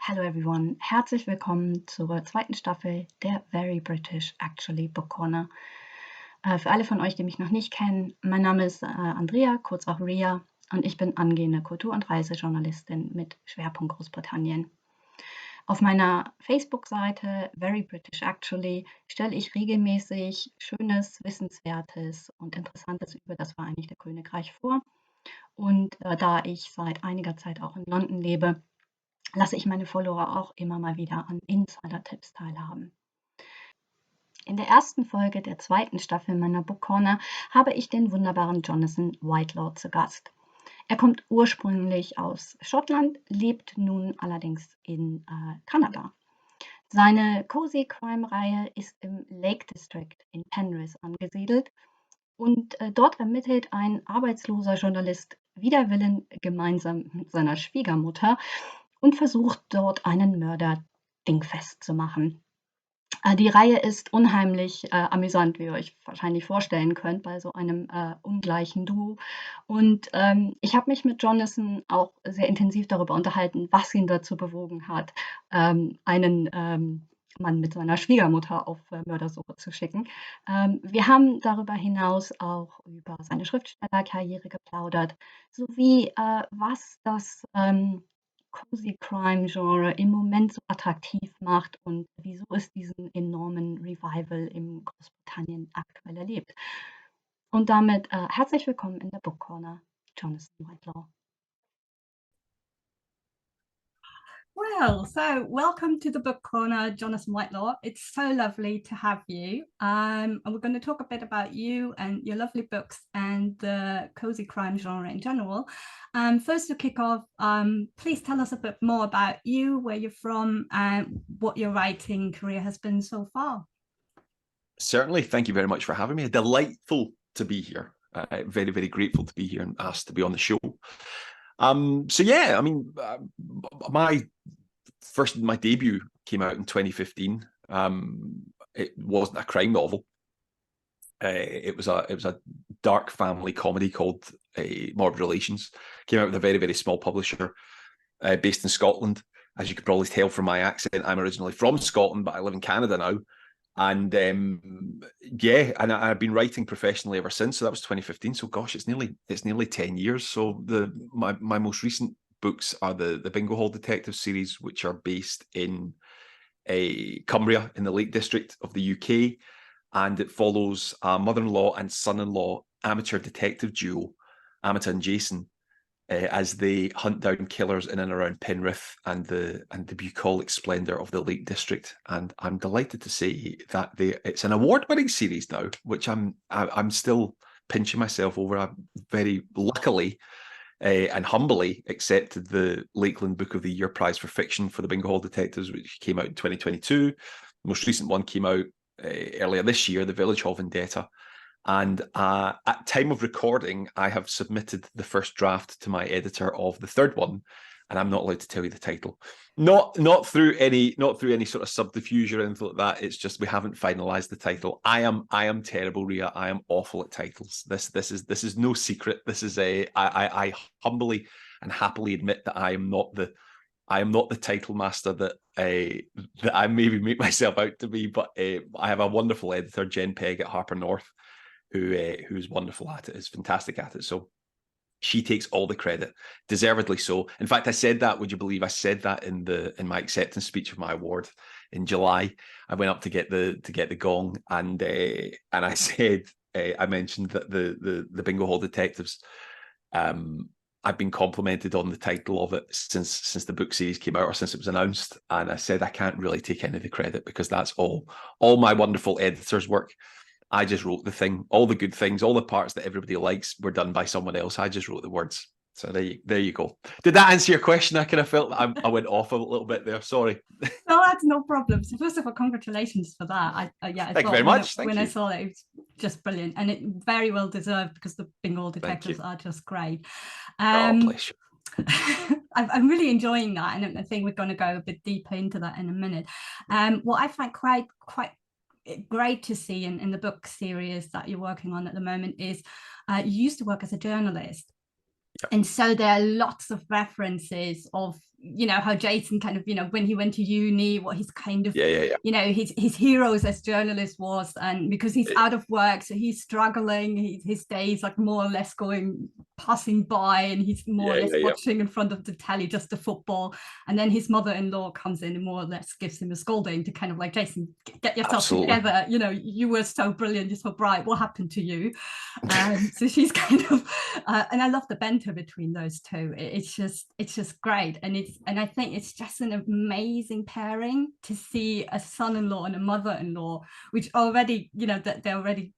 Hello everyone, herzlich willkommen zur zweiten Staffel der Very British Actually Book Corner. Für alle von euch, die mich noch nicht kennen, mein Name ist Andrea, kurz auch Ria, und ich bin angehende Kultur- und Reisejournalistin mit Schwerpunkt Großbritannien. Auf meiner Facebook-Seite Very British Actually stelle ich regelmäßig Schönes, Wissenswertes und Interessantes über das Vereinigte Königreich vor. Und da ich seit einiger Zeit auch in London lebe, lasse ich meine Follower auch immer mal wieder an Insider-Tipps teilhaben. In der ersten Folge der zweiten Staffel meiner Book Corner habe ich den wunderbaren Jonathan Whitelaw zu Gast. Er kommt ursprünglich aus Schottland, lebt nun allerdings in Kanada. Seine Cosy Crime Reihe ist im Lake District in Penrith angesiedelt und dort ermittelt ein arbeitsloser Journalist wider Willen gemeinsam mit seiner Schwiegermutter und versucht dort einen Mörder dingfest zu machen. Die Reihe ist unheimlich amüsant, wie ihr euch wahrscheinlich vorstellen könnt, bei so einem ungleichen Duo. Und ich habe mich mit Jonathan auch sehr intensiv darüber unterhalten, was ihn dazu bewogen hat, einen Mann mit seiner Schwiegermutter auf Mördersuche zu schicken. Wir haben darüber hinaus auch über seine Schriftstellerkarriere geplaudert, sowie was das Cosy Crime Genre im Moment so attraktiv macht und wieso es diesen enormen Revival in Großbritannien aktuell erlebt. Und damit herzlich willkommen in der Book Corner, Jonathan Whitelaw. Well, so welcome to the Book Corner, Jonathan Whitelaw. It's so lovely to have you. And we're going to talk a bit about you and your lovely books and the cozy crime genre in general. First, to kick off, please tell us a bit more about you, where you're from, and what your writing career has been so far. Certainly. Thank you very much for having me. Delightful to be here. Very, very grateful to be here and asked to be on the show. My debut came out in 2015. It wasn't a crime novel. It was a dark family comedy called Morbid Relations. Came out with a very, very small publisher based in Scotland. As you could probably tell from my accent, I'm originally from Scotland, but I live in Canada now. And I've been writing professionally ever since. So that was 2015. So gosh, it's nearly 10 years. So my most recent books are the Bingo Hall Detective series, which are based in Cumbria in the Lake District of the UK, and it follows a mother-in-law and son-in-law amateur detective duo, Amita and Jason, as they hunt down killers in and around Penrith and the bucolic splendour of the Lake District. And I'm delighted to say that it's an award-winning series now, which I'm still pinching myself over. I very luckily and humbly accepted the Lakeland Book of the Year Prize for Fiction for the Bingo Hall Detectives, which came out in 2022. The most recent one came out earlier this year, The Village Hall Vendetta. And at time of recording, I have submitted the first draft to my editor of the third one, and I'm not allowed to tell you the title. Not through any sort of subterfuge or anything like that. It's just we haven't finalized the title. I am terrible, Ria. I am awful at titles. This is no secret. This is I humbly and happily admit that I am not the title master that I maybe make myself out to be. But I have a wonderful editor, Jen Pegg at Harper North, who's wonderful at it, is fantastic at it. So she takes all the credit, deservedly so. In fact, I said that, would you believe I said that in my acceptance speech of my award in July. I went up to get the gong, and I said, I mentioned that the Bingo Hall Detectives, I've been complimented on the title of it since the book series came out, or since it was announced. And I said I can't really take any of the credit because that's all my wonderful editor's work. I just wrote the thing. All the good things, all the parts that everybody likes were done by someone else. I just wrote the words. So there you go. Did that answer your question? I kind of felt I went off a little bit there. Sorry. No, that's no problem. So first of all, congratulations for that. I Thank you very much. When I saw it, it was just brilliant, and it very well deserved because the Bingo Hall Detectives are just great. Bless you. I'm really enjoying that, and I think we're going to go a bit deeper into that in a minute. What I find quite great to see in the book series that you're working on at the moment is you used to work as a journalist. Yep. And so there are lots of references of you know, how Jason kind of, you know, when he went to uni, what his kind of, yeah. you know, his heroes as journalist was, and because he's out of work, so he's struggling, his days like more or less passing by, and he's more or less watching in front of the telly, just the football, and then his mother-in-law comes in and more or less gives him a scolding to kind of like, Jason, get yourself together, you know, you were so brilliant, you're so bright, what happened to you? So she's kind of and I love the banter between those two. It's just great, and I think it's just an amazing pairing to see a son-in-law and a mother-in-law, which already, you know, that they're already,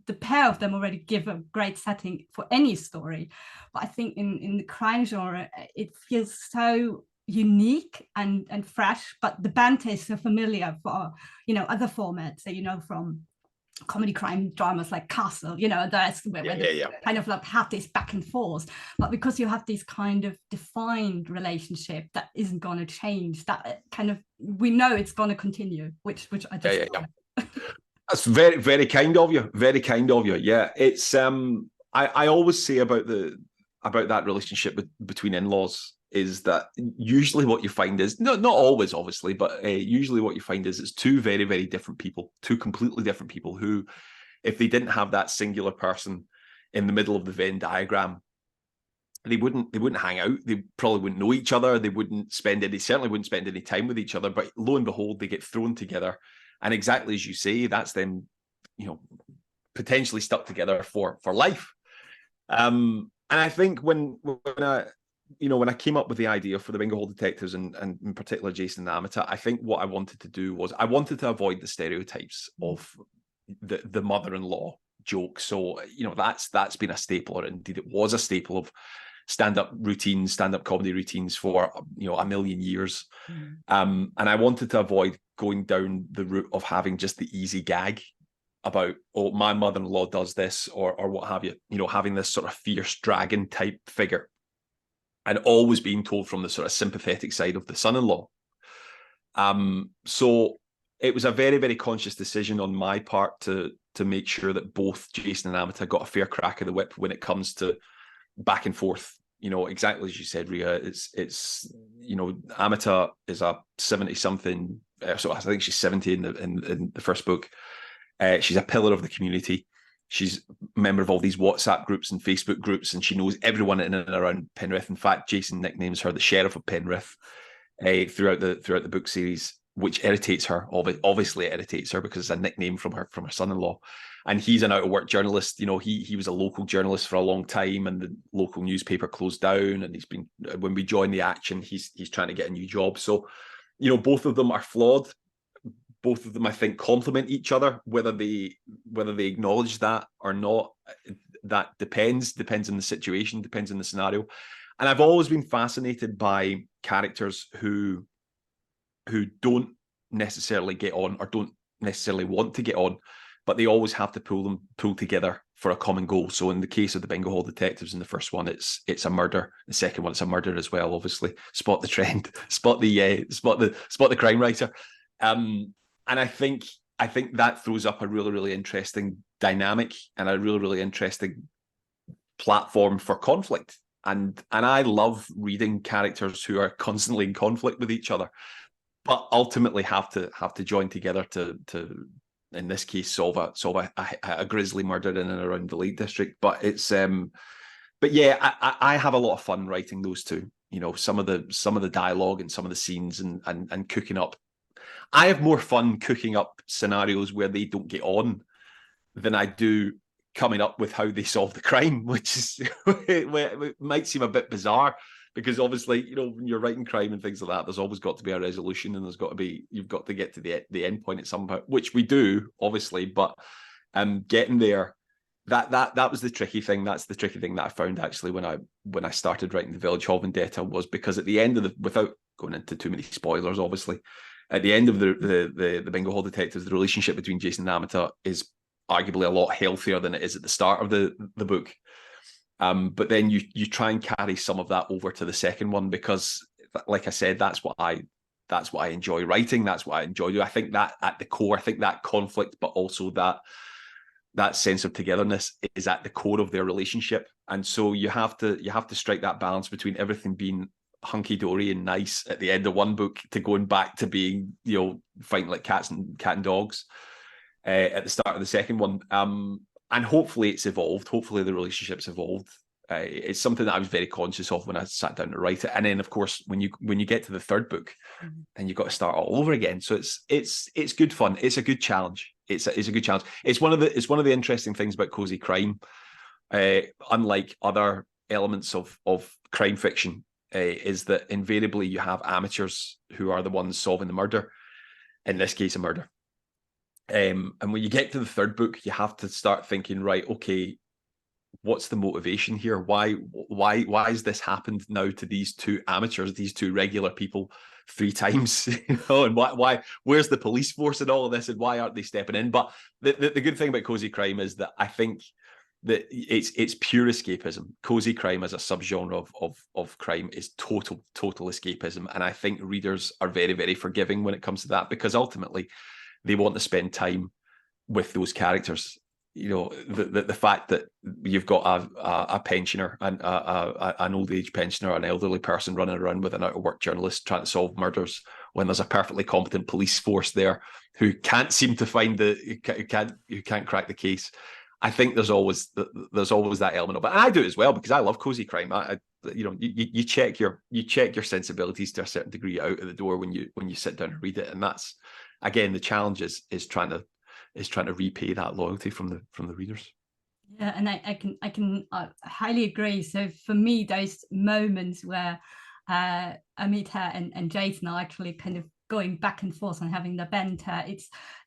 the pair of them already give a great setting for any story. But I think in the crime genre, it feels so unique and fresh, but the banter is so familiar for, you know, other formats, so, you know, from comedy crime dramas like Castle, you know, that's where they kind of like have this back and forth, but because you have this kind of defined relationship that isn't going to change, that kind of, we know it's going to continue, which I just That's very, very kind of you. Very kind of you. Yeah, it's I always say about that relationship between in-laws is that usually what you find is, not always obviously, but usually what you find is it's two very, very different people, two completely different people who, if they didn't have that singular person in the middle of the Venn diagram, they wouldn't hang out. They probably wouldn't know each other. They certainly wouldn't spend any time with each other, but lo and behold, they get thrown together. And exactly as you say, that's them, you know, potentially stuck together for life. And I think when I came up with the idea for the Bingo Hall Detectives and in particular Jason and Amita, I think what I wanted to do was I wanted to avoid the stereotypes of the mother-in-law joke. So, you know, that's been a staple, or indeed it was a staple of stand-up comedy routines for, you know, a million years. And I wanted to avoid going down the route of having just the easy gag about, oh, my mother-in-law does this, or what have you, you know, having this sort of fierce dragon type figure and always being told from the sort of sympathetic side of the son-in-law. So it was a very, very conscious decision on my part to make sure that both Jason and Amita got a fair crack of the whip when it comes to back and forth. You know, exactly as you said, Ria, it's you know, Amita is a 70-something, so I think she's 70 in the first book. She's a pillar of the community. She's a member of all these WhatsApp groups and Facebook groups, and she knows everyone in and around Penrith. In fact, Jason nicknames her the Sheriff of Penrith throughout the book series, which irritates her. Obviously, it irritates her because it's a nickname from her son-in-law. And he's an out-of-work journalist. You know, he was a local journalist for a long time, and the local newspaper closed down. And when we joined the action, he's trying to get a new job. So, you know, both of them are flawed. Both of them, I think, complement each other. Whether they acknowledge that or not, that depends on the situation, depends on the scenario. And I've always been fascinated by characters who don't necessarily get on or don't necessarily want to get on, but they always have to pull together for a common goal. So in the case of the Bingo Hall Detectives, in the first one, it's a murder. The second one, it's a murder as well. Obviously, spot the trend, spot the crime writer. And I think that throws up a really, really interesting dynamic and a really, really interesting platform for conflict. And I love reading characters who are constantly in conflict with each other, but ultimately have to join together to in this case solve a grisly murder in and around the Lake District. But it's but yeah, I have a lot of fun writing those two. You know, some of the dialogue and some of the scenes and cooking up. I have more fun cooking up scenarios where they don't get on than I do coming up with how they solve the crime, which is it might seem a bit bizarre because obviously, you know, when you're writing crime and things like that, there's always got to be a resolution, and you've got to get to the end point at some point, which we do obviously, but getting there, that was the tricky thing. That's the tricky thing that I found actually when I started writing the Village Hall Vendetta, was because at the end of without going into too many spoilers, obviously, at the end of the Bingo Hall Detectives, the relationship between Jason and Amita is arguably a lot healthier than it is at the start of the book. But then you try and carry some of that over to the second one because, like I said, that's what I enjoy writing. That's what I enjoy doing. I think that at the core, I think that conflict, but also that sense of togetherness is at the core of their relationship. And so you have to strike that balance between everything being hunky-dory and nice at the end of one book to going back to being, you know, fighting like cat and dogs at the start of the second one. And hopefully it's evolved. Hopefully the relationship's evolved. It's something that I was very conscious of when I sat down to write it. And then, of course, when you get to the third book, then you've got to start all over again. So it's good fun. It's a good challenge. It's a good challenge. It's one of the interesting things about Cosy Crime. Unlike other elements of crime fiction, is that invariably you have amateurs who are the ones solving the murder. In this case, a murder. And when you get to the third book, you have to start thinking, right, okay, what's the motivation here? Why has this happened now to these two amateurs, these two regular people 3 times? You know, and why where's the police force in all of this, and why aren't they stepping in? But the good thing about Cosy Crime is that I think that it's pure escapism. Cosy crime as a subgenre of crime is total escapism, and I think readers are very, very forgiving when it comes to that, because ultimately they want to spend time with those characters. You know, the fact that you've got a pensioner and an old age pensioner, an elderly person running around with an out of work journalist trying to solve murders, when there's a perfectly competent police force there who can't seem to find who can't crack the case. I think there's always that element of it, and I do it as well because I love Cosy Crime. You check your sensibilities to a certain degree out of the door when you sit down and read it, and that's again the challenge is trying to repay that loyalty from the readers. Yeah, and I can highly agree. So for me, those moments where Amita and Jason are actually kind of going back and forth and having the banter,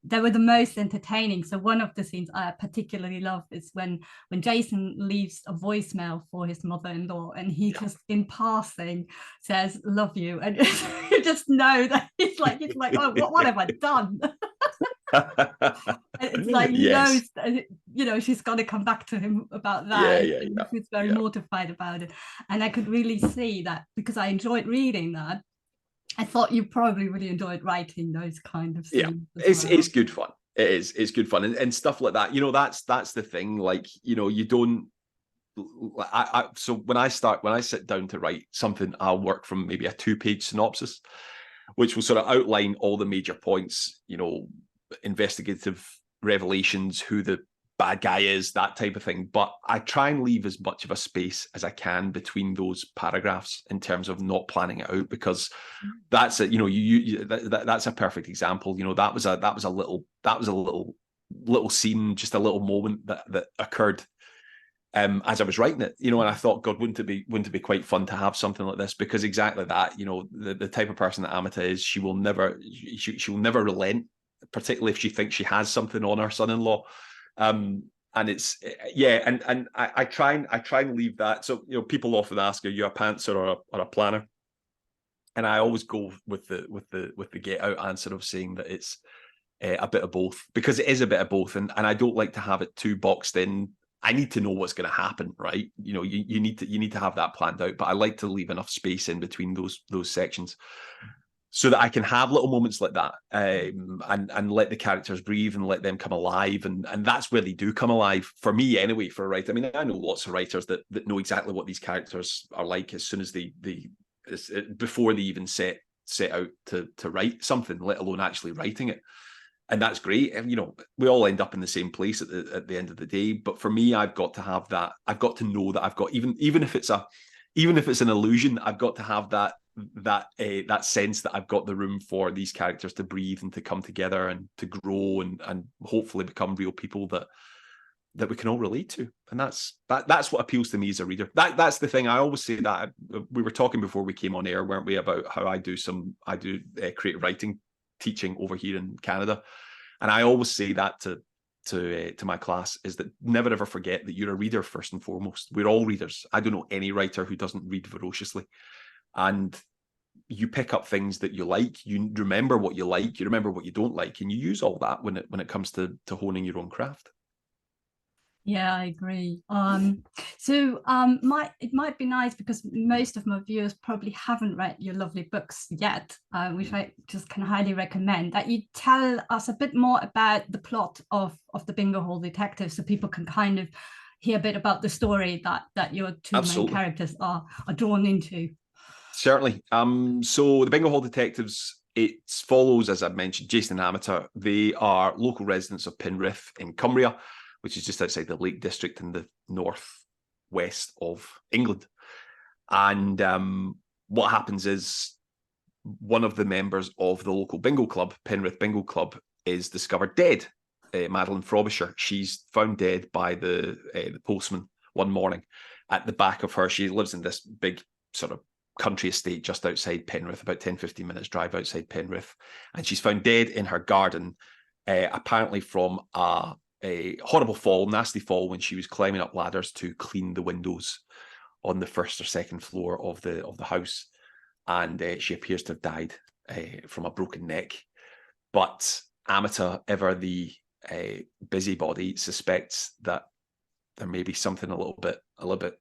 they were the most entertaining. So one of the scenes I particularly love is when Jason leaves a voicemail for his mother-in-law, and he just in passing says "love you," and you just know that he's like oh, what have I done? It's like he knows that, you know, she's got to come back to him about that. And he's very mortified about it, and I could really see that because I enjoyed reading that. I thought you probably really enjoyed writing those kind of scenes. It's good fun. It's good fun, and stuff like that. You know, that's the thing. Like, you know, you don't. So when I sit down to write something, I'll work from maybe a 2-page synopsis, which will sort of outline all the major points. You know, investigative revelations, who the bad guy is, that type of thing. But I try and leave as much of a space as I can between those paragraphs in terms of not planning it out, because that's a, you know, that's a perfect example. You know, that was a little scene, just a little moment that occurred as I was writing it, you know, and I thought, God, wouldn't it be quite fun to have something like this? Because exactly that, you know, the type of person that Amita is, she will never relent, particularly if she thinks she has something on her son-in-law. And it's and I try and leave that. So, you know, people often ask, are you a pantser or a planner? And I always go with the get out answer of saying that it's a bit of both, because it is a bit of both, and I don't like to have it too boxed in. I need to know what's going to happen, right? You know, you need to have that planned out, but I like to leave enough space in between those sections, so that I can have little moments like that, and let the characters breathe and let them come alive, and that's where they do come alive for me anyway. For a writer, I mean, I know lots of writers that know exactly what these characters are like as soon as before they even set out to write something, let alone actually writing it, and that's great. And you know, we all end up in the same place at the end of the day. But for me, I've got to have that. I've got to know that I've got even if it's an illusion, I've got to have that sense that I've got the room for these characters to breathe and to come together and to grow and hopefully become real people that we can all relate to. And that's what appeals to me as a reader. That's the thing. I always say that. We were talking before we came on air, weren't we, about how I do creative writing teaching over here in Canada, and I always say that to my class, is that never ever forget that you're a reader first and foremost. We're all readers. I don't know any writer who doesn't read voraciously. And you pick up things that you like, you remember what you like, you remember what you don't like, and you use all that when it comes to honing your own craft. Yeah, I agree. It might be nice, because most of my viewers probably haven't read your lovely books yet, which I just can highly recommend, that you tell us a bit more about the plot of the Bingo Hall Detective, so people can kind of hear a bit about the story that your two main characters are drawn into. certainly. So the Bingo Hall Detectives, it follows, as I mentioned, Jason and Amita. They are local residents of Penrith in Cumbria, which is just outside the Lake District in the northwest of England. And what happens is one of the members of the local bingo club, Penrith Bingo Club, is discovered dead. Madeline Frobisher, she's found dead by the postman one morning at the back of her. She lives in this big sort of country estate just outside Penrith, about 10-15 minutes drive outside Penrith. And she's found dead in her garden, apparently from a horrible fall, nasty fall, when she was climbing up ladders to clean the windows on the first or second floor of the house. And she appears to have died from a broken neck. But Amita, ever the busybody, suspects that there may be something a little bit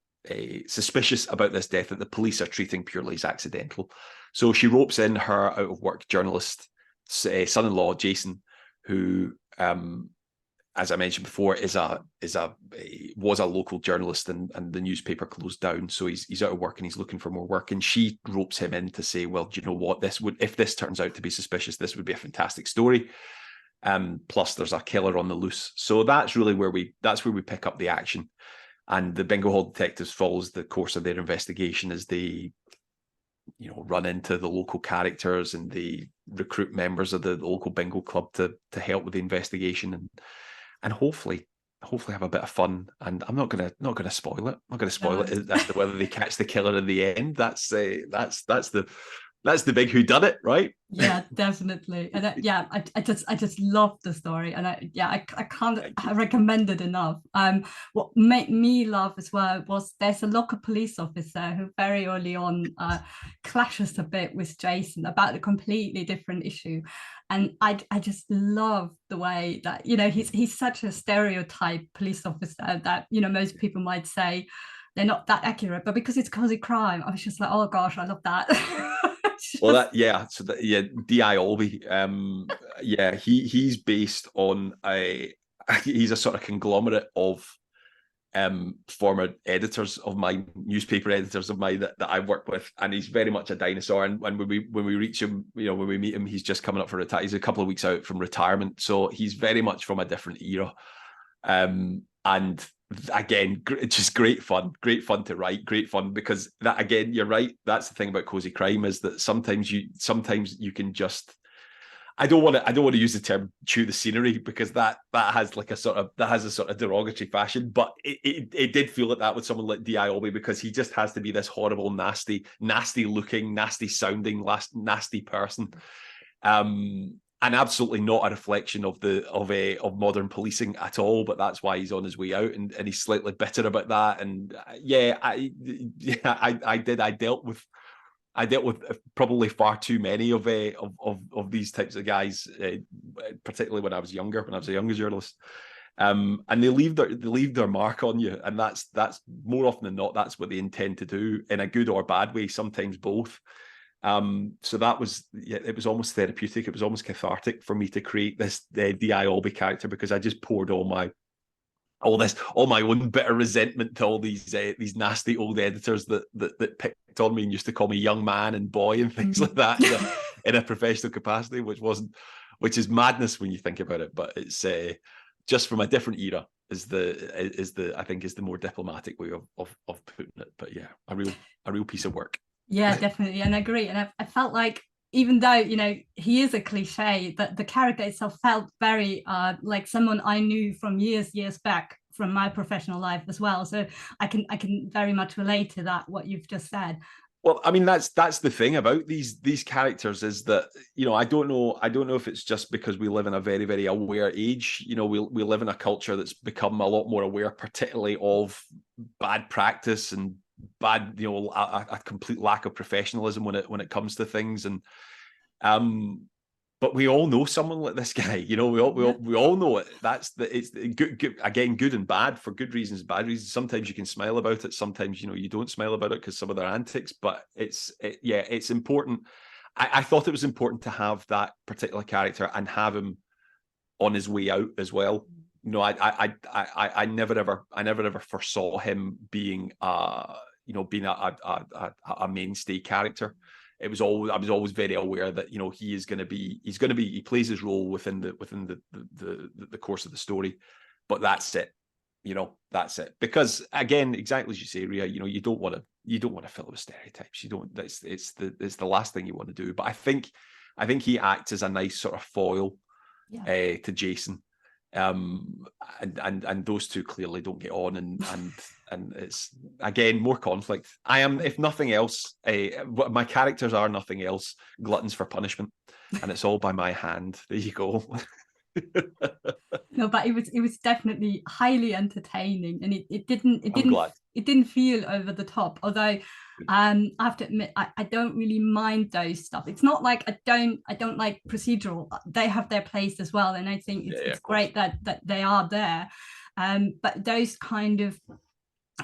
suspicious about this death that the police are treating purely as accidental. So she ropes in her out of work journalist son-in-law Jason, who, as I mentioned before, was a local journalist, and the newspaper closed down. So he's out of work and he's looking for more work. And she ropes him in to say, well, do you know what, if this turns out to be suspicious, this would be a fantastic story. Plus there's a killer on the loose. So that's really where we pick up the action. And the Bingo Hall Detectives follows the course of their investigation as they, run into the local characters, and they recruit members of the local bingo club to help with the investigation, and hopefully have a bit of fun. And I'm not gonna spoil it. I'm not gonna spoil it as to whether they catch the killer in the end. That's the big whodunit, right? Yeah, definitely. And I just love the story, and I can't recommend it enough. What made me laugh as well was there's a local police officer who very early on clashes a bit with Jason about a completely different issue, and I just love the way that he's such a stereotype police officer that most people might say they're not that accurate, but because it's Cosy Crime, I was just like, oh gosh, I love that. Well, D.I. Albee, he's based on he's a sort of conglomerate of former editors of mine, newspaper editors of mine that I've worked with, and he's very much a dinosaur. And when we reach him, when we meet him, he's just coming up for retirement. He's a couple of weeks out from retirement, so he's very much from a different era. And again, just great fun to write, great fun, because that, again, you're right, that's the thing about Cosy Crime, is that sometimes you can just, I don't want to use the term chew the scenery, because that has a sort of derogatory fashion, but it did feel like that with someone like D.I. Albee, because he just has to be this horrible, nasty looking, nasty sounding, nasty person. And absolutely not a reflection of modern policing at all, but that's why he's on his way out, and he's slightly bitter about that. And I dealt with probably far too many of these types of guys, particularly when I was a younger journalist. And they leave their mark on you, and that's more often than not, that's what they intend to do, in a good or bad way, sometimes both. So that was, it was almost therapeutic. It was almost cathartic for me to create this D.I. Albee character, because I just poured all my own bitter resentment to all these nasty old editors that picked on me and used to call me young man and boy and things like that in a professional capacity, which is madness when you think about it. But it's just from a different era is the more diplomatic way of putting it. But yeah, a real piece of work. Yeah, definitely, and I agree. And I felt like, even though he is a cliche, that the character itself felt very like someone I knew from years back from my professional life as well. So I can very much relate to that, what you've just said. Well, I mean, that's the thing about these characters, is that I don't know if it's just because we live in a very, very aware age. We live in a culture that's become a lot more aware, particularly of bad practice and bad, a complete lack of professionalism when it comes to things. And but we all know someone like this guy. We all know it. It's good, again, good and bad, for good reasons, bad reasons. Sometimes you can smile about it, sometimes you don't smile about it because some of their antics. But it's important. I thought it was important to have that particular character and have him on his way out as well. I never ever foresaw him being being a mainstay character. I was always very aware that he plays his role within the course of the story, but that's it. That's it. Because again, exactly as you say, Rhea, you don't want to fill it with stereotypes. You don't. It's the last thing you want to do. But I think he acts as a nice sort of foil to Jason, and those two clearly don't get on, and it's again more conflict. I am, if nothing else, my characters are nothing else gluttons for punishment, and it's all by my hand. There you go. No, but it was definitely highly entertaining, and it didn't feel over the top. Although I have to admit, I don't really mind those stuff. It's not like I don't like procedural. They have their place as well, and I think it's great that they are there. But those kind of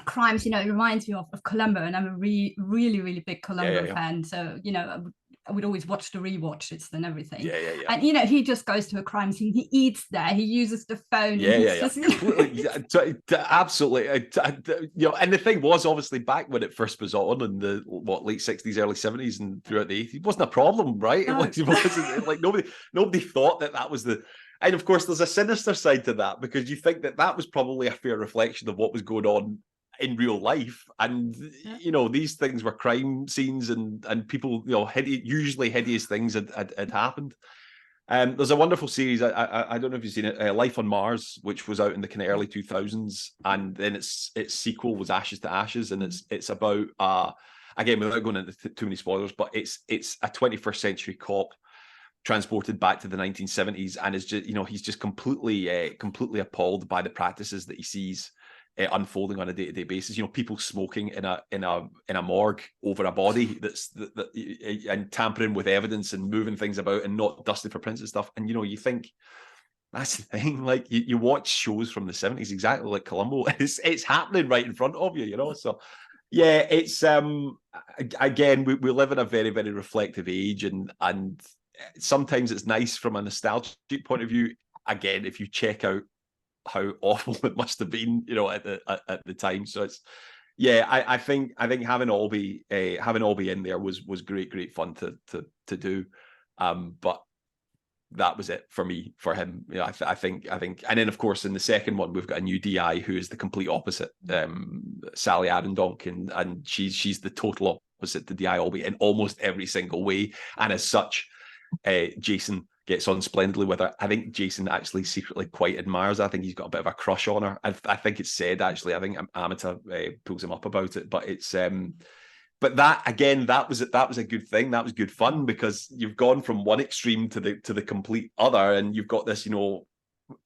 crimes, it reminds me of Columbo, and I'm a really big Columbo fan. So I would always watch the rewatches and everything. And he just goes to a crime scene. He eats there. He uses the phone. Absolutely. And the thing was, obviously, back when it first was on in the late 60s, early 70s, and throughout the 80s, it wasn't a problem, right? It wasn't like nobody thought that was the. And of course, there's a sinister side to that, because you think that was probably a fair reflection of what was going on in real life, and these things were crime scenes, and people, usually hideous things had happened. There's a wonderful series, I don't know if you've seen it, Life on Mars, which was out in the kind of early 2000s, and then its sequel was Ashes to Ashes, and it's about again, without going into too many spoilers, but it's a 21st century cop transported back to the 1970s, and is just he's just completely appalled by the practices that he sees unfolding on a day-to-day basis. People smoking in a morgue over a body and tampering with evidence and moving things about and not dusting for prints and stuff. And you think, that's the thing. Like you watch shows from the 70s, exactly like Columbo. It's happening right in front of you. So yeah, it's again, we live in a very, very reflective age, and sometimes it's nice from a nostalgic point of view. Again, if you check out how awful it must have been, at the time. So it's, I think having Albie in there was great fun to do. But that was it for me, for him. I think, and then of course in the second one we've got a new DI who is the complete opposite, Sally Arendonk, and she's the total opposite to DI Albie in almost every single way, and as such, Jason gets on splendidly with her. I think Jason actually secretly quite admires her. I think he's got a bit of a crush on her. I think it's said, actually. I think Amita pulls him up about it. But it's but that again, that was a good thing. That was good fun, because you've gone from one extreme to the complete other, and you've got this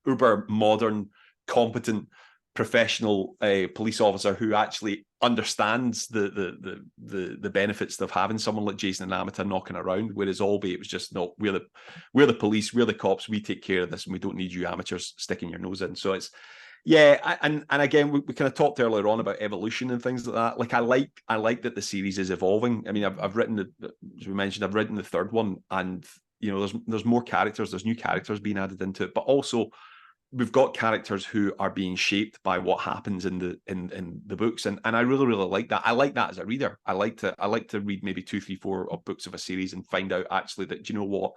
uber modern, competent, professional police officer who actually understands the benefits of having someone like Jason and Amita knocking around, whereas Albie, it was just, no, we're the police, we're the cops, we take care of this, and we don't need you amateurs sticking your nose in. So it's, and again, we kind of talked earlier on about evolution and things like that. Like I like that the series is evolving. I mean, I've written as we mentioned, I've written the third one, and there's more characters, there's new characters being added into it, but also we've got characters who are being shaped by what happens in the books, and I really like that. I like that as a reader. I like to read maybe 2, 3, 4 of books of a series and find out actually that, you know what,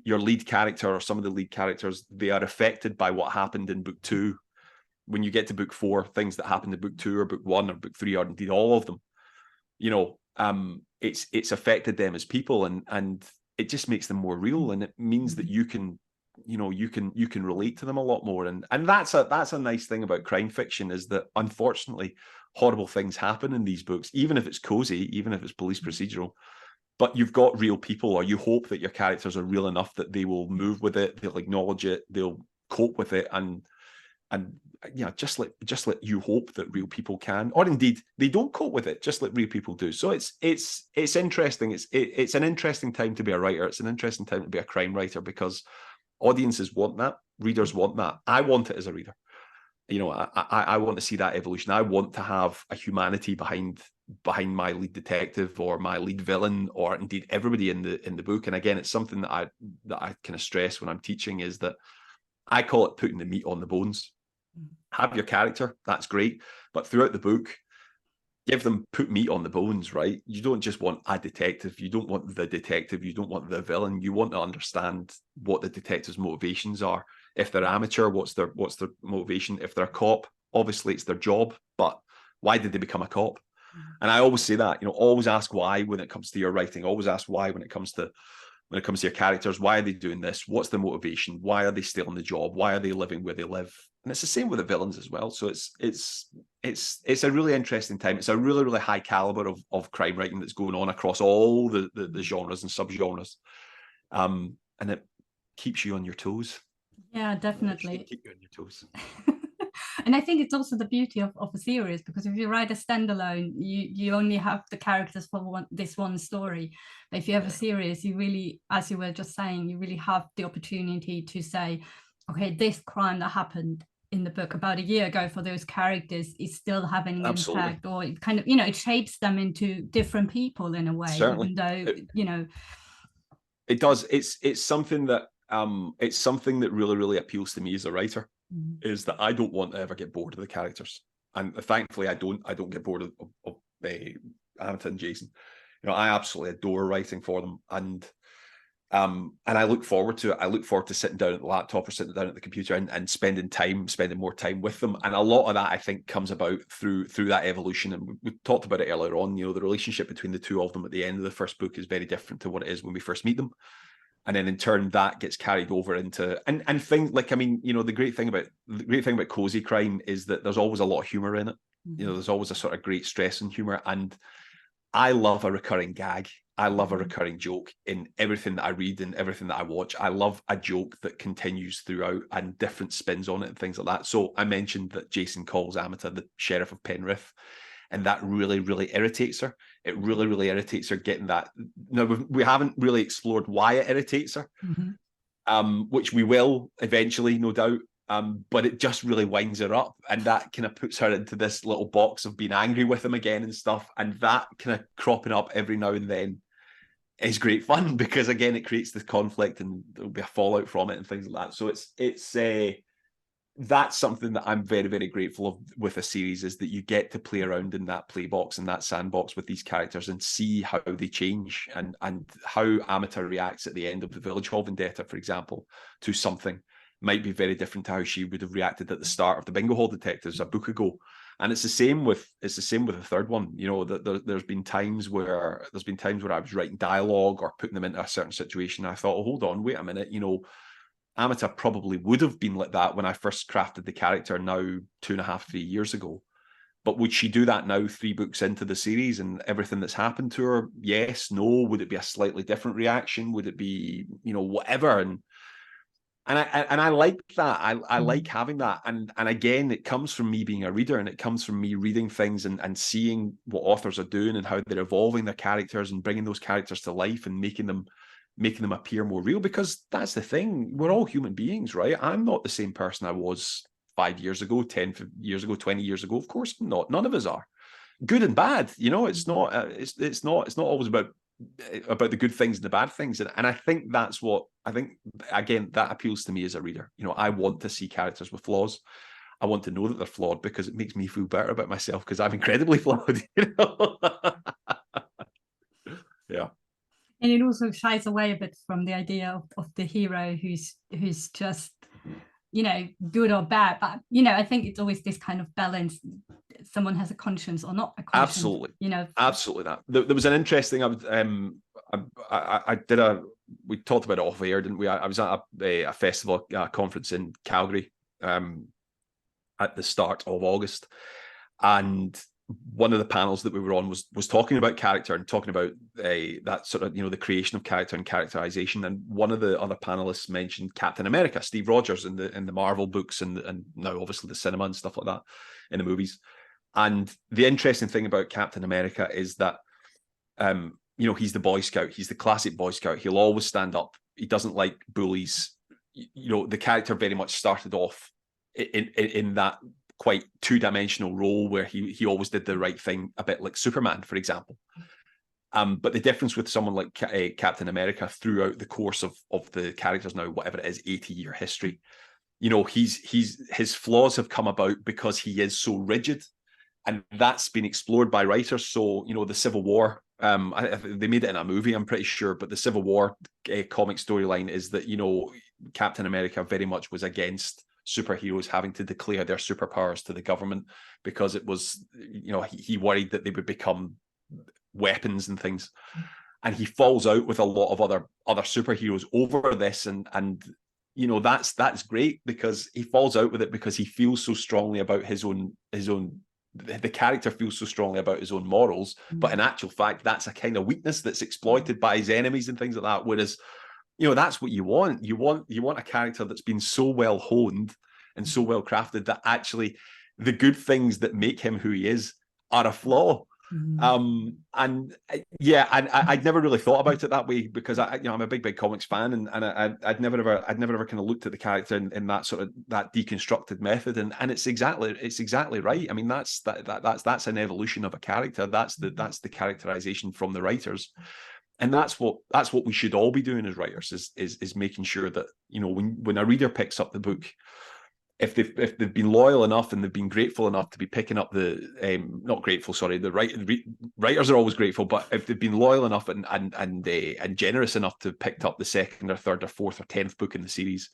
your lead character or some of the lead characters, they are affected by what happened in book 2. When you get to book 4, things that happened in book 2 or book 1 or book 3, or indeed all of them, it's affected them as people, and it just makes them more real, and it means that you can relate to them a lot more, and that's a nice thing about crime fiction, is that unfortunately horrible things happen in these books, even if it's cozy, even if it's police procedural, but you've got real people, or you hope that your characters are real enough that they will move with it, they'll acknowledge it, they'll cope with it, and just let you hope that real people can, or indeed they don't cope with it, just let real people do. So it's interesting. It's an interesting time to be a writer. It's an interesting time to be a crime writer, because audiences want that, readers want that. I want it as a reader. I want to see that evolution. I want to have a humanity behind my lead detective or my lead villain, or indeed everybody in the book. And again, it's something that I kind of stress when I'm teaching, is that I call it putting the meat on the bones. Have your character, that's great, but throughout the book, put meat on the bones, right? You don't just want a detective. You don't want the detective. You don't want the villain. You want to understand what the detective's motivations are. If they're amateur, what's their motivation? If they're a cop, obviously it's their job, but why did they become a cop? And I always say that, always ask why when it comes to your writing. Always ask why when it comes to your characters. Why are they doing this? What's the motivation? Why are they still in the job? Why are they living where they live? And it's the same with the villains as well. So it's a really interesting time. It's a really, really high caliber of crime writing that's going on across all the genres and subgenres. And it keeps you on your toes. Yeah, definitely. Keep you on your toes. And I think it's also the beauty of a series, because if you write a standalone, you only have the characters for this one story. But if you have a series, you really, as you were just saying, you really have the opportunity to say, okay, this crime that happened in the book about a year ago for those characters is still having an impact, or it kind of, it shapes them into different people in a way. Certainly. Even though, it does. It's something that really, really appeals to me as a writer, is that I don't want to ever get bored of the characters. And thankfully I don't get bored of Amita and Jason. I absolutely adore writing for them. And I look forward to it. I look forward to sitting down at the laptop or sitting down at the computer and spending more time with them. And a lot of that, I think, comes about through that evolution. And we talked about it earlier on. The relationship between the two of them at the end of the first book is very different to what it is when we first meet them. And then in turn, that gets carried over into and things like, the great thing about Cosy Crime is that there's always a lot of humor in it. There's always a sort of great stress and humor. And I love a recurring gag. I love a recurring joke in everything that I read and everything that I watch. I love a joke that continues throughout and different spins on it and things like that. So I mentioned that Jason calls Amita the sheriff of Penrith, and that really, really irritates her. It really, really irritates her getting that. Now, we haven't really explored why it irritates her, which we will eventually, no doubt. But it just really winds her up, and that kind of puts her into this little box of being angry with him again and stuff. And that kind of cropping up every now and then is great fun, because again, it creates this conflict and there'll be a fallout from it and things like that. So that's something that I'm very, very grateful of with a series, is that you get to play around in that play box and that sandbox with these characters and see how they change, and how Amita reacts at the end of the Village Hall vendetta, for example, to something might be very different to how she would have reacted at the start of the Bingo Hall Detectives a book ago. And it's the same with the third one. There's been times where I was writing dialogue or putting them into a certain situation, and I thought, oh, hold on, wait a minute, Amita probably would have been like that when I first crafted the character now 2.5, 3 years ago. But would she do that now 3 books into the series and everything that's happened to her? Yes, no. Would it be a slightly different reaction? Would it be, whatever? And I like that. I like having that. And again, it comes from me being a reader, and it comes from me reading things and seeing what authors are doing and how they're evolving their characters and bringing those characters to life and making them appear more real. Because that's the thing, we're all human beings, right? I'm not the same person I was 5 years ago, 10 years ago, 20 years ago. Of course I'm not. None of us are. Good and bad, it's not always about the good things and the bad things. And I think again, that appeals to me as a reader. I want to see characters with flaws. I want to know that they're flawed, because it makes me feel better about myself, because I'm incredibly flawed. Yeah. And it also shies away a bit from the idea of the hero who's just, good or bad. But, I think it's always this kind of balance. Someone has a conscience or not a conscience. Absolutely. Absolutely that. There was an interesting, we talked about it off air, didn't we? I was at a festival conference in Calgary at the start of August. And one of the panels that we were on was talking about character and talking about that sort of, the creation of character and characterization. And one of the other panelists mentioned Captain America, Steve Rogers, in the Marvel books, and now obviously the cinema and stuff like that in the movies. And the interesting thing about Captain America is that, he's the Boy Scout. He's the classic Boy Scout. He'll always stand up. He doesn't like bullies. The character very much started off in that quite two-dimensional role where he always did the right thing, a bit like Superman, for example. But the difference with someone like Captain America throughout the course of the characters now, whatever it is, 80-year history, his flaws have come about because he is so rigid. And that's been explored by writers. So, you know, the Civil War, they made it in a movie, I'm pretty sure, but the Civil War comic storyline is that, you know, Captain America very much was against superheroes having to declare their superpowers to the government, because it was, you know, he worried that they would become weapons and things. And he falls out with a lot of other superheroes over this, and you know, that's great, because he falls out with it because he feels so strongly about his own the character feels so strongly about his own morals, but in actual fact that's a kind of weakness that's exploited by his enemies and things like that. Whereas, you know, that's what you want a character that's been so well honed and so well crafted that actually the good things that make him who he is are a flaw. And yeah, I'd never really thought about it that way, because I'm a big comics fan, and I'd never ever kind of looked at the character in that sort of that deconstructed method, and it's exactly right. I mean, that's an evolution of a character. That's the characterization from the writers, and that's what we should all be doing as writers, is making sure that, you know, when a reader picks up the book, if they've been loyal enough and they've been grateful enough to be picking up the not grateful, sorry, the writers are always grateful, but if they've been loyal enough and generous enough to have picked up the second or third or fourth or 10th book in the series,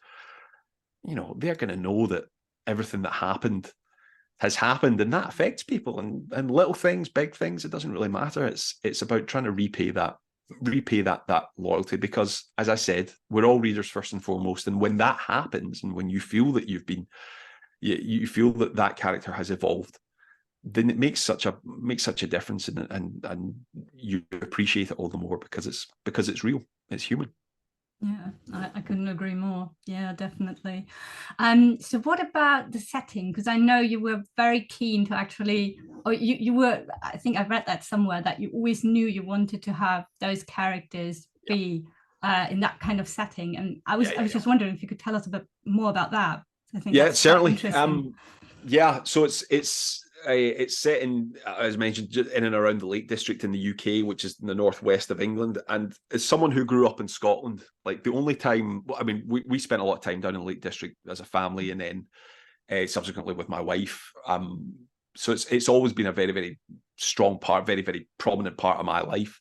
you know, they're going to know that everything that happened has happened, and that affects people, and little things, big things, it doesn't really matter. It's about trying to repay that loyalty, because, as I said, we're all readers first and foremost, and when that happens, and when you feel that you feel that character has evolved, then it makes such a difference, and you appreciate it all the more, because it's real, it's human. Yeah, I couldn't agree more. Yeah, definitely. So what about the setting? Because I know you were very keen to actually, or you were, I think I read that somewhere, that you always knew you wanted to have those characters be in that kind of setting. And I was just wondering if you could tell us a bit more about that. I think that's certainly interesting. So it's set in, as mentioned, in and around the Lake District in the UK, which is in the northwest of England. And as someone who grew up in Scotland, like, the only time, I mean, we spent a lot of time down in the Lake District as a family, and then subsequently with my wife. So it's always been a very, very strong part, very, very prominent part of my life.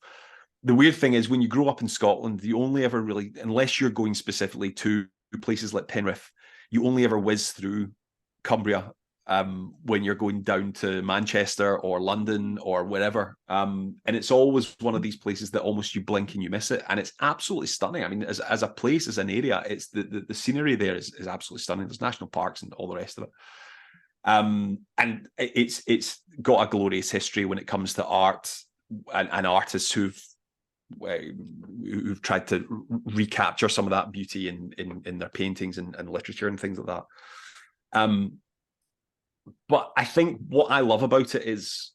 The weird thing is, when you grow up in Scotland, you only ever really, unless you're going specifically to places like Penrith, you only ever whiz through Cumbria when you're going down to Manchester or London or wherever. And it's always one of these places that almost you blink and you miss it. And it's absolutely stunning. I mean, as a place, as an area, it's the scenery there is absolutely stunning. There's national parks and all the rest of it. And it's got a glorious history when it comes to art and artists who've tried to recapture some of that beauty in their paintings and literature and things like that. But I think what I love about it is,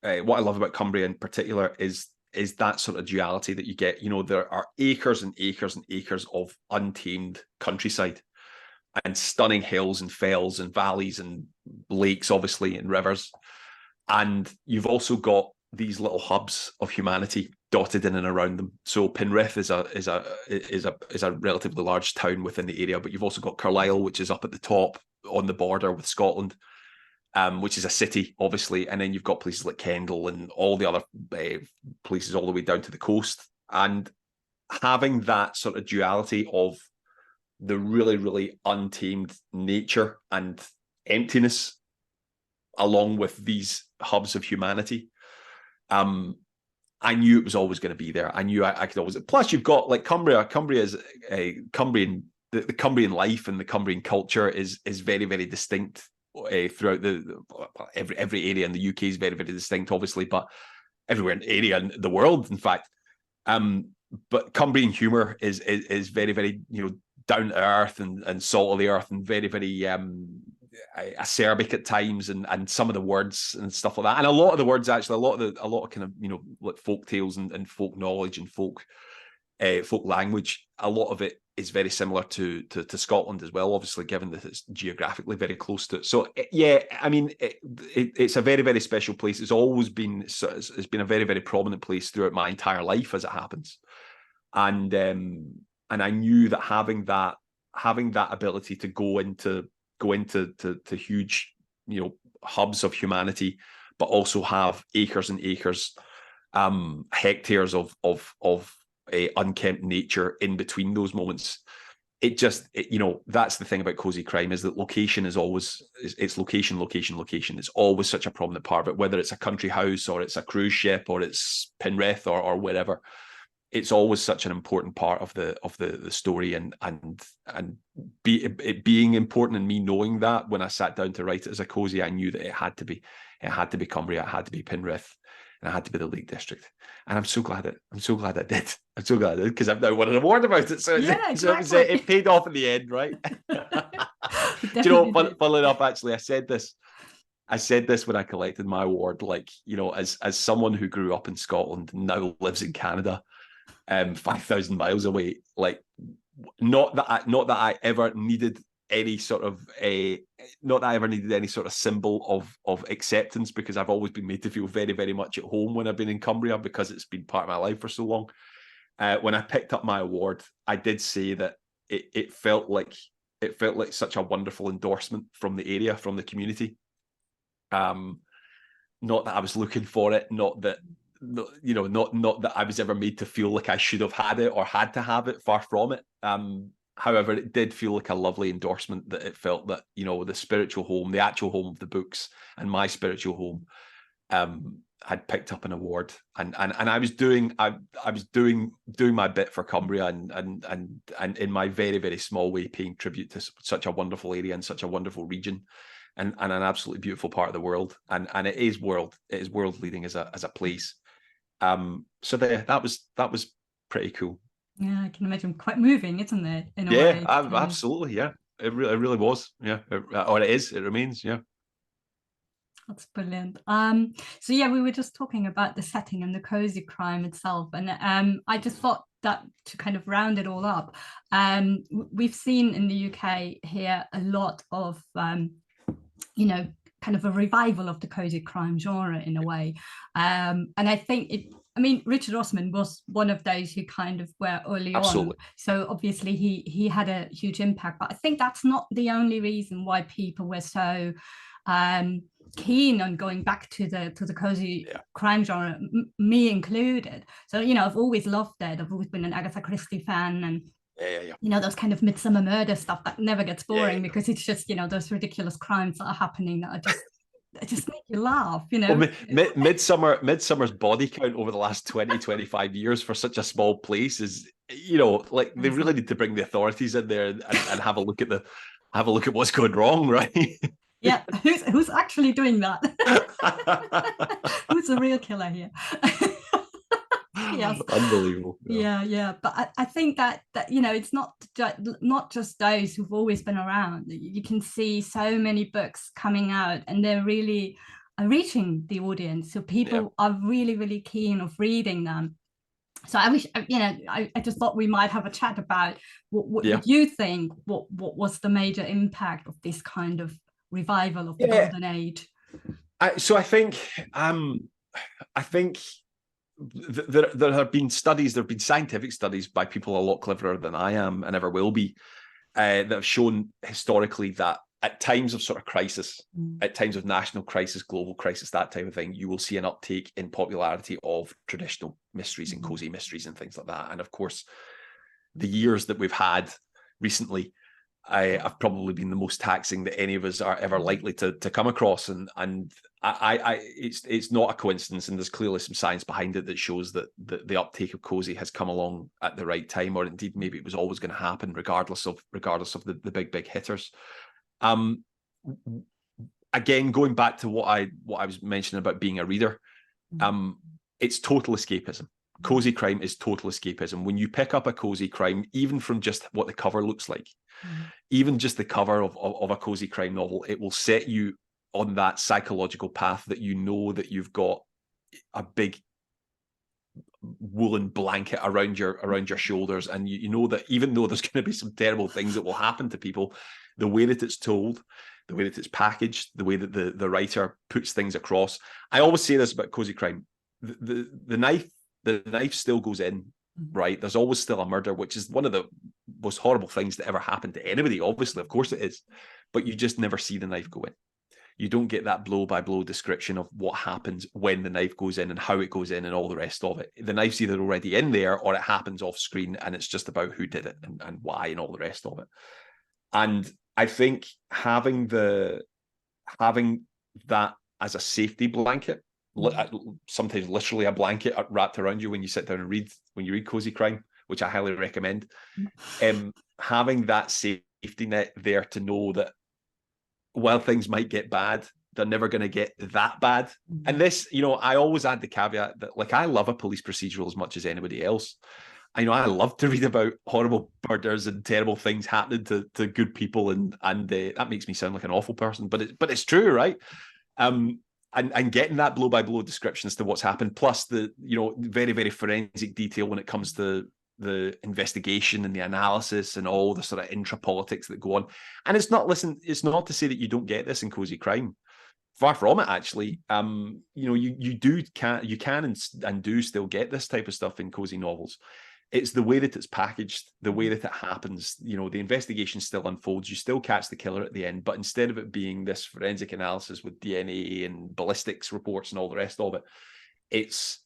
what I love about Cumbria in particular is that sort of duality that you get. You know, there are acres and acres and acres of untamed countryside, and stunning hills and fells and valleys and lakes, obviously, and rivers. And you've also got these little hubs of humanity dotted in and around them. So Penrith is a relatively large town within the area, but you've also got Carlisle, which is up at the top on the border with Scotland, which is a city, obviously. And then you've got places like Kendal and all the other places all the way down to the coast. And having that sort of duality of the really, really untamed nature and emptiness, along with these hubs of humanity, I knew it was always going to be there. I knew I could always. Plus, you've got like Cumbria. Cumbria is a Cumbrian. The Cumbrian life and the Cumbrian culture is very, very distinct throughout every area in the UK is very, very distinct, obviously, but everywhere in the area in the world, in fact. But Cumbrian humour is very, very, you know, down to earth and salt of the earth, and very, very acerbic at times, and some of the words and stuff like that, and a lot of the words, actually, a lot of kind of, you know, like folk tales and folk knowledge and folk language, a lot of it is very similar to Scotland as well, obviously, given that it's geographically very close to it. So yeah, I mean, it's a very, very special place. It's always been, it's been a very, very prominent place throughout my entire life, as it happens. And I knew that having that ability to go into huge, you know, hubs of humanity, but also have acres and acres, hectares of unkempt nature in between those moments. That's the thing about cozy crime, is that location is always, it's location. It's always such a prominent part of it, whether it's a country house or it's a cruise ship or it's Penrith or wherever. It's always such an important part of the story, and it being important, and me knowing that when I sat down to write it as a cozy, I knew that it had to be Cumbria, it had to be Penrith, and it had to be the Lake District. And I'm so glad I did. I'm so glad I did, because I've now won an award about it. So, it paid off in the end, right? Do you know, funnily enough, actually, I said this when I collected my award, like, as someone who grew up in Scotland and now lives in Canada, 5,000 miles away, like, not that I ever needed any sort of symbol of acceptance, because I've always been made to feel very, very much at home when I've been in Cumbria, because it's been part of my life for so long. When I picked up my award, I did say that it felt like such a wonderful endorsement from the area, from the community. Not that I was looking for it, not that I was ever made to feel like I should have had it or had to have it, far from it. However, it did feel like a lovely endorsement, that it felt that, the spiritual home, the actual home of the books, and my spiritual home, had picked up an award, and I was doing my bit for Cumbria, and in my very, very small way, paying tribute to such a wonderful area and such a wonderful region, and an absolutely beautiful part of the world, and it is world leading as a place. So that was pretty cool. Yeah, I can imagine. Quite moving, isn't it? In a way. Yeah, absolutely. Yeah, it really was. Yeah, or it is. It remains. Yeah. That's brilliant. So yeah, we were just talking about the setting and the cozy crime itself, and I just thought that to kind of round it all up, we've seen in the UK here a lot of kind of a revival of the cozy crime genre in a way, and I think Richard Osman was one of those who kind of were early Absolutely. on. So obviously he had a huge impact, but I think that's not the only reason why people were so keen on going back to the cozy crime genre, me included. So I've always loved it. I've always been an Agatha Christie fan, and those kind of Midsummer Murder stuff that never gets boring, because it's just those ridiculous crimes that are happening that are just make you laugh. Well, Midsummer's body count over the last 20-25 years for such a small place is, like, they really need to bring the authorities in there and have a look at what's going wrong, right? Yeah, who's actually doing that? Who's the real killer here? Yes. Unbelievable. Yeah. But I think that it's not just those who've always been around. You can see so many books coming out, and they're really reaching the audience. So people are really, really keen of reading them. So I wish, I just thought we might have a chat about what you think. What was the major impact of this kind of revival of the golden age? So I think there have been studies, there have been scientific studies by people a lot cleverer than I am and ever will be, that have shown historically that at times of sort of crisis, at times of national crisis, global crisis, that type of thing, you will see an uptake in popularity of traditional mysteries and cozy mysteries and things like that. And of course, the years that we've had recently have probably been the most taxing that any of us are ever likely to come across, and it's not a coincidence, and there's clearly some science behind it that shows that the uptake of cozy has come along at the right time, or indeed maybe it was always going to happen, regardless of the big hitters. Again, going back to what I was mentioning about being a reader, it's total escapism. Cozy crime is total escapism. When you pick up a cozy crime, even from just what the cover looks like, even just the cover of a cozy crime novel, it will set you on that psychological path that that you've got a big woolen blanket around your shoulders, and you know that even though there's going to be some terrible things that will happen to people, the way that it's told, the way that it's packaged, the way that the writer puts things across. I always say this about cozy crime: the knife still goes in, right? There's always still a murder, which is one of the most horrible things that ever happened to anybody. Obviously, of course it is, but you just never see the knife go in. You don't get that blow-by-blow description of what happens when the knife goes in and how it goes in and all the rest of it. The knife's either already in there or it happens off screen, and it's just about who did it and why and all the rest of it. And I think having that as a safety blanket, sometimes literally a blanket wrapped around you when you sit down and read Cosy Crime, which I highly recommend, having that safety net there to know that while things might get bad, they're never going to get that bad. And this, I always add the caveat that, like, I love a police procedural as much as anybody else. I love to read about horrible murders and terrible things happening to good people, and that makes me sound like an awful person, but it's true, right? And getting that blow by blow description as to what's happened, plus the very, very forensic detail when it comes to the investigation and the analysis and all the sort of intra-politics that go on. And it's not to say that you don't get this in Cosy Crime. Far from it, actually. You can and do still get this type of stuff in cozy novels. It's the way that it's packaged, the way that it happens. The investigation still unfolds. You still catch the killer at the end, but instead of it being this forensic analysis with DNA and ballistics reports and all the rest of it, it's,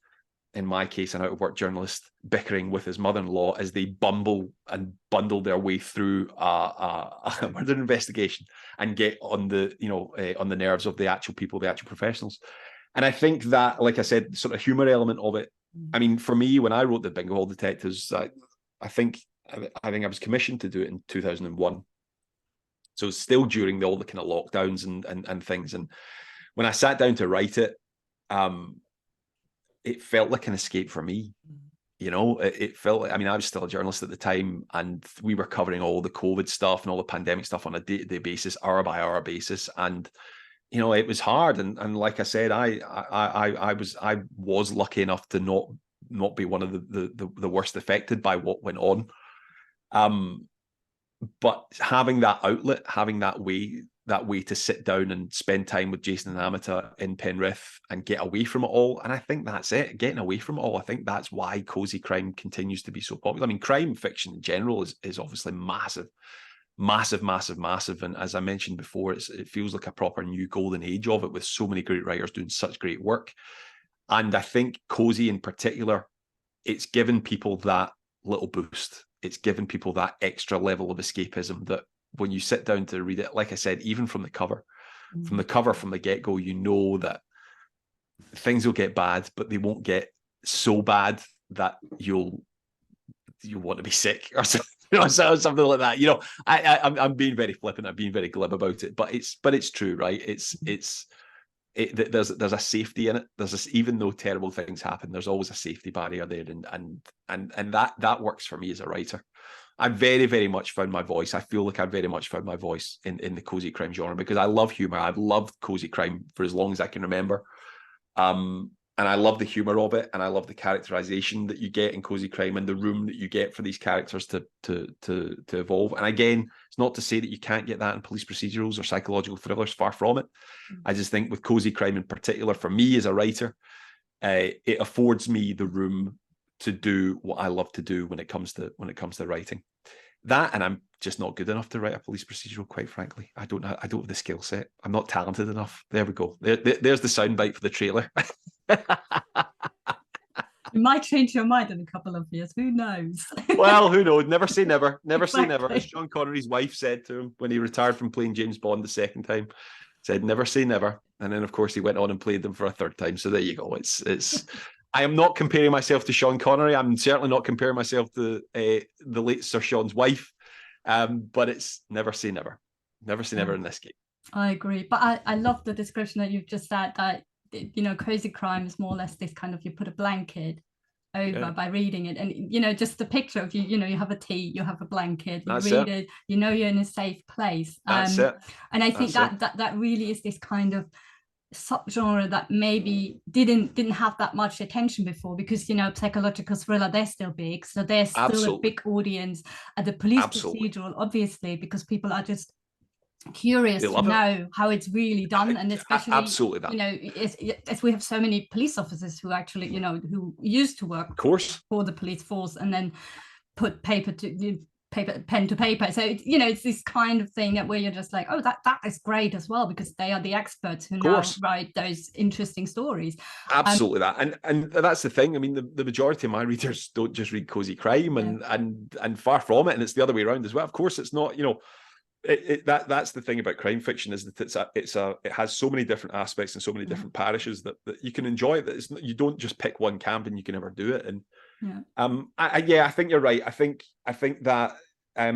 in my case, an out-of-work journalist bickering with his mother-in-law as they bumble and bundle their way through a murder investigation and get on the nerves of the actual people, the actual professionals. And I think that, like I said, the sort of humor element of it. I mean, for me, when I wrote the Bingo Hall Detectives, I think I was commissioned to do it in 2001. So it's still during all the kind of lockdowns and things. And when I sat down to write it, it felt like an escape for me. It felt like, I was still a journalist at the time, and we were covering all the COVID stuff and all the pandemic stuff on a day-to-day basis, hour by hour basis. And, it was hard. And like I said, I was lucky enough to not be one of the worst affected by what went on. But having that outlet, having that way to sit down and spend time with Jason and Amita in Penrith and get away from it all. And I think that's it, getting away from it all. I think that's why Cosy Crime continues to be so popular. I mean, crime fiction in general is obviously massive. And as I mentioned before, it feels like a proper new golden age of it, with so many great writers doing such great work. And I think Cosy in particular, it's given people that little boost. It's given people that extra level of escapism that when you sit down to read it, like I said, even from the cover, from the get-go, that things will get bad, but they won't get so bad that you'll want to be sick or something. Something like that. I'm being very flippant. I'm being very glib about it, but it's true, right? There's a safety in it. Even though terrible things happen, there's always a safety barrier there, and that works for me as a writer. I've very, very much found my voice. I feel like I've very much found my voice in the cozy crime genre, because I love humor. I've loved cozy crime for as long as I can remember. And I love the humor of it, and I love the characterization that you get in cozy crime and the room that you get for these characters to evolve. And again, it's not to say that you can't get that in police procedurals or psychological thrillers. Far from it. I just think with cozy crime in particular, for me as a writer, it affords me the room to do what I love to do when it comes to writing. That, and I'm just not good enough to write a police procedural, quite frankly. I don't have the skill set. I'm not talented enough. There we go. There's the soundbite for the trailer. You might change your mind in a couple of years. Who knows? Well, who knows? Never say never. Never Exactly. say never. As Sean Connery's wife said to him when he retired from playing James Bond the second time, said never say never. And then, of course, he went on and played them for a third time. So there you go. It's. I am not comparing myself to Sean Connery. I'm certainly not comparing myself to the late Sir Sean's wife. But it's never say never. Never say never in this game. I agree. But I love the description that you've just said, that, cozy crime is more or less this kind of, you put a blanket over by reading it. And, just the picture of you have a tea, you have a blanket, you read it, you're in a safe place. That's it. And I think that really is this kind of subgenre that maybe didn't have that much attention before, because psychological thriller, they're still big, so there's still a big audience. At the police procedural, obviously, because people are just curious to know how it's really done, and especially as we have so many police officers who actually who used to work, of course, for the police force and then put paper to pen to paper. So it's this kind of thing where you're just like, oh, that is great as well, because they are the experts who now write those interesting stories. Absolutely that, and that's the thing. I mean, the majority of my readers don't just read Cosy Crime, and far from it, and it's the other way around as well. Of course, it's not. That's the thing about crime fiction, is that it has so many different aspects and so many different parishes that you can enjoy it. That you don't just pick one camp and you can never do it. And I think you're right. I think that I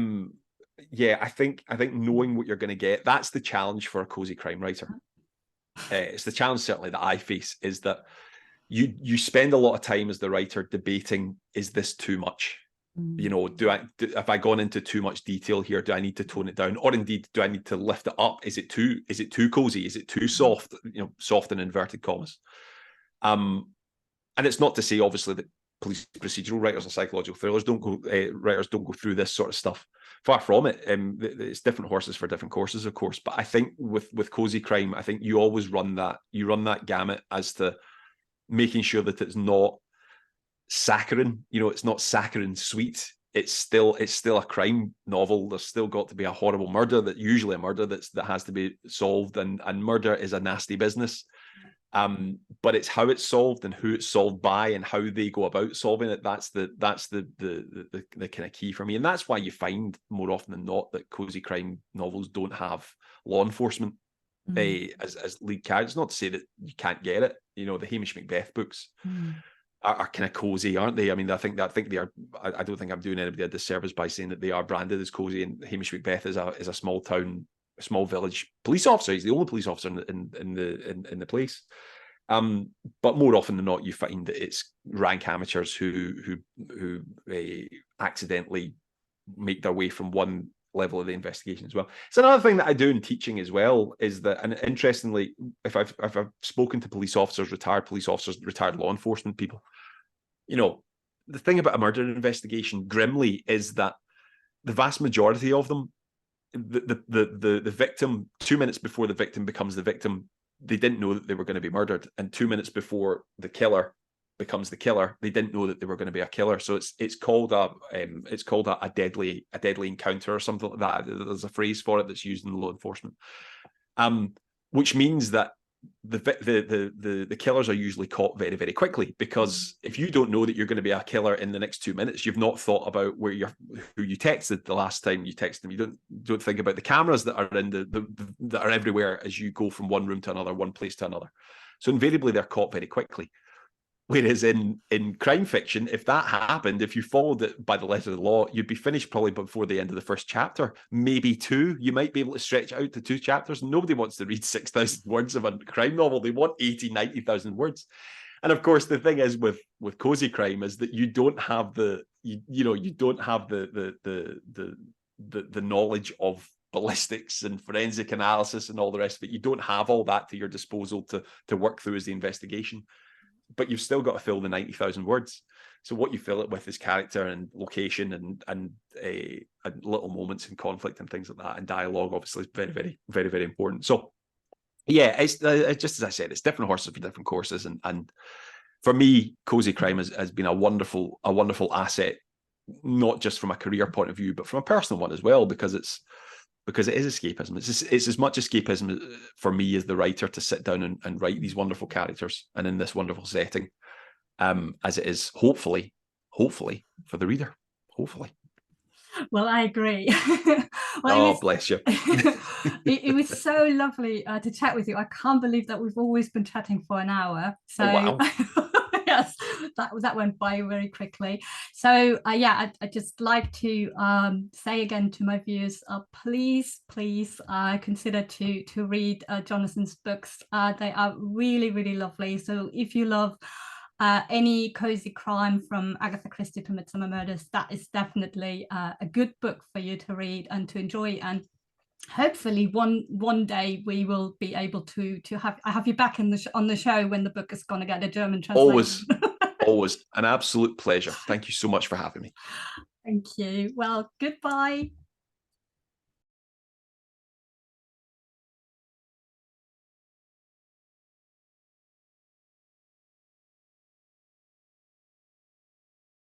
think knowing what you're going to get, that's the challenge for a Cosy Crime writer. It's the challenge certainly that I face, is that you spend a lot of time as the writer debating, is this too much? Have I gone into too much detail here? Do I need to tone it down, or indeed do I need to lift it up? Is it too cozy? Is it too soft? Soft in inverted commas. And it's not to say, obviously, that police procedural writers or psychological thrillers don't go through this sort of stuff. Far from it. It's different horses for different courses, of course. But I think with Cosy Crime, I think you always run that gamut as to making sure that it's not saccharine. It's not saccharine sweet. It's still a crime novel. There's still got to be a horrible murder, usually a murder that has to be solved, and murder is a nasty business. But it's how it's solved and who it's solved by and how they go about solving it. That's the kind of key for me. And that's why you find more often than not that Cosy Crime novels don't have law enforcement as lead characters. Not to say that you can't get it. The Hamish Macbeth books are kind of cozy, aren't they? I mean, I think they are. I don't think I'm doing anybody a disservice by saying that they are branded as cozy. And Hamish Macbeth is a small town, a small village police officer. He's the only police officer in the place. But more often than not, you find that it's rank amateurs who accidentally make their way from one level of the investigation as well. It's another thing that I do in teaching as well, is that, and interestingly, if I've spoken to police officers, retired law enforcement people, the thing about a murder investigation, grimly, is that the vast majority of them, the victim, 2 minutes before the victim becomes the victim, they didn't know that they were going to be murdered, and 2 minutes before the killer becomes the killer, they didn't know that they were going to be a killer. So it's called a deadly encounter or something like that. There's a phrase for it that's used in law enforcement, which means that the killers are usually caught very, very quickly, because if you don't know that you're going to be a killer in the next 2 minutes, you've not thought about who you texted the last time you texted them. You don't think about the cameras that are in that are everywhere as you go from one room to another, one place to another. So invariably they're caught very quickly. Whereas in crime fiction, if that happened, if you followed it by the letter of the law, you'd be finished probably before the end of the first chapter, maybe two. You might be able to stretch it out to 2 chapters. Nobody wants to read 6,000 words of a crime novel. They want 80, 90,000 words. And of course, the thing is with Cosy Crime is that you don't have the knowledge of ballistics and forensic analysis and all the rest of it. You don't have all that to your disposal to work through as the investigation. But you've still got to fill the 90,000 words. So what you fill it with is character and location and little moments and conflict and things like that. And dialogue, obviously, is very, very, very, very important. So yeah, it's just as I said, it's different horses for different courses. And for me, Cosy Crime has been a wonderful asset, not just from a career point of view, but from a personal one as well, because it is escapism. It's as much escapism for me as the writer to sit down and write these wonderful characters and in this wonderful setting, as it is hopefully for the reader. Hopefully. Well, I agree. Bless you. it was so lovely to chat with you. I can't believe that we've always been chatting for an hour. So wow. Yes, that went by very quickly. So I'd just like to say again to my viewers, please consider to read Jonathan's books. They are really, really lovely. So if you love any cozy crime from Agatha Christie to Midsummer Murders, that is definitely a good book for you to read and to enjoy. And hopefully one day we will be able to have you back on the show when the book is going to get a German translation. Always an absolute pleasure. Thank you so much for having me. Thank you. Well, goodbye.